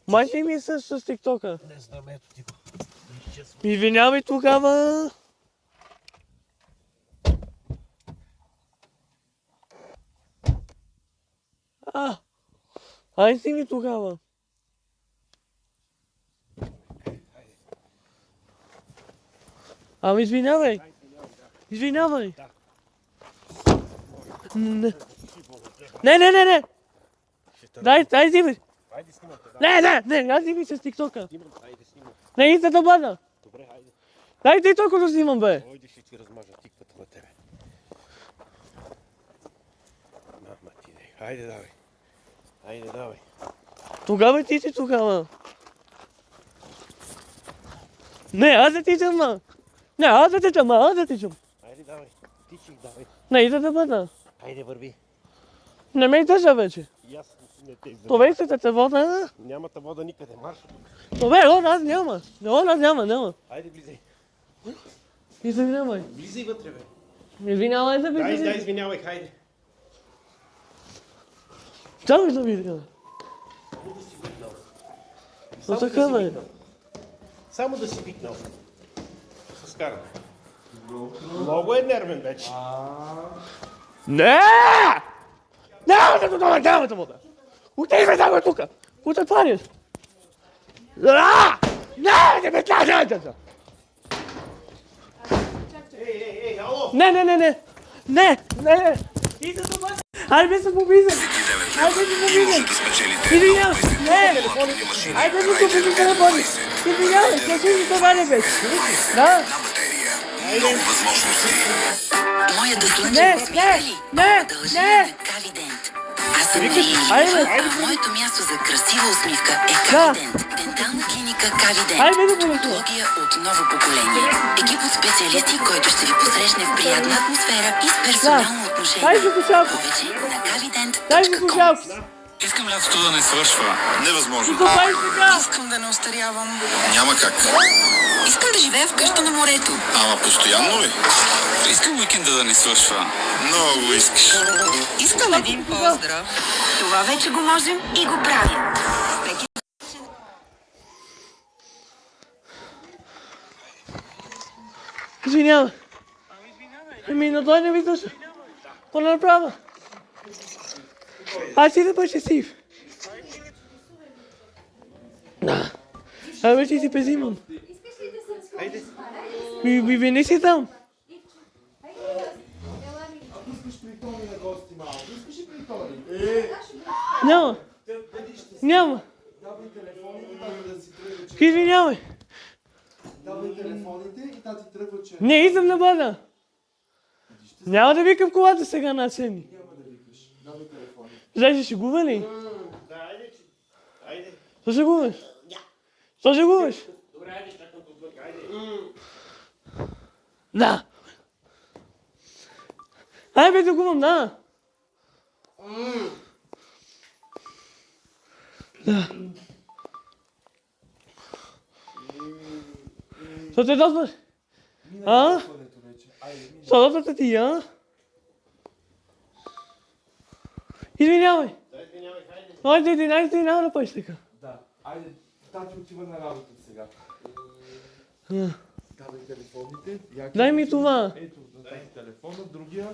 Май не ми е също с тиктока. Не знам, ето ти го. Извинявай тогава. Ай си ми тогава. Ами извинявай. Извинявай. Не. Не. Дай взимай. Айде снимам те, Не, аз взимай с тиктока. снимам, айде снимам. Не иска да бъда. Добре, айде. Дай ти толкова да снимам, бе. Ойде ще ти размажа тиквата на тебе. Мама ти не. Айде давай. Айде давай. Тогава ти си тогава. Не, аз да тичам, ма. Не, аз да тичам. Айде давай. Тичи, давай. Не иска да бъда. Айде върви. Не ме издържа вече. И аз не те издържам. Това искате те вода. Няма та вода никъде. Марш от тук. Това аз няма. Няма. Айде влизай. Извинявай. Влизай вътре, бе. Извинявай за Да, видео. извинявай, хайде. Чакай за видео. Само да си викнал. Но така, бе. Само да си викнал. С каране. Много е нервен вече. Не! Няма да вода! Отивай само тука! Кута правиш? Не ме кажете! Ей, ало! Не! Иди да бъде! Айде се побизам! Извинявай! Не! Айде се побизам телефони! Извинявай! Кажи ми това не беше! Да? Моя дословен Не! продължение на Кавидент. Аз съм Мария, а моето място за красива усмивка е Кавидент. Дентална клиника Кавидент. Стоматология от ново поколение. Екип от специалисти, който ще ви посрещне в приятна атмосфера и с персонално отношение. Повече на Kavident.com. Искам лятото да не свършва. Невъзможно. Искам да не остарявам. Няма как. Искам да живея в къща на морето. Ама постоянно ли? Искам уикенда да не свършва. Много искаш. Искам един поздрав. Това вече го можем и го правим. Извинявай. Ами, но той не ми слуша. Какво да направя? Аз си да бъда щастлив. Да. Абе, ще си пезимам. Айде. Ми не си там. Няма. Извинявай. Давай телефоните и тати тръгва, че... Не искам да бъда. Няма да викам колата сега на семи. Няма да викаш. Давай телефоните. Знаеш, ще шегува ли? Да, айде. Айде. Що шегуваш? Що шегуваш? Добре, айде, чакам отвън. Айде. Да. Ай, бе, да гувам, да. Да. Що те досваш? А? Що досваш ти, а? Извинявай. Да, извинявай, хайде. Айде, няма да пъш така. Да. Айде, тати отива на работа сега. Давай телефоните. Дай ми това. Ето, на тати телефона, другия.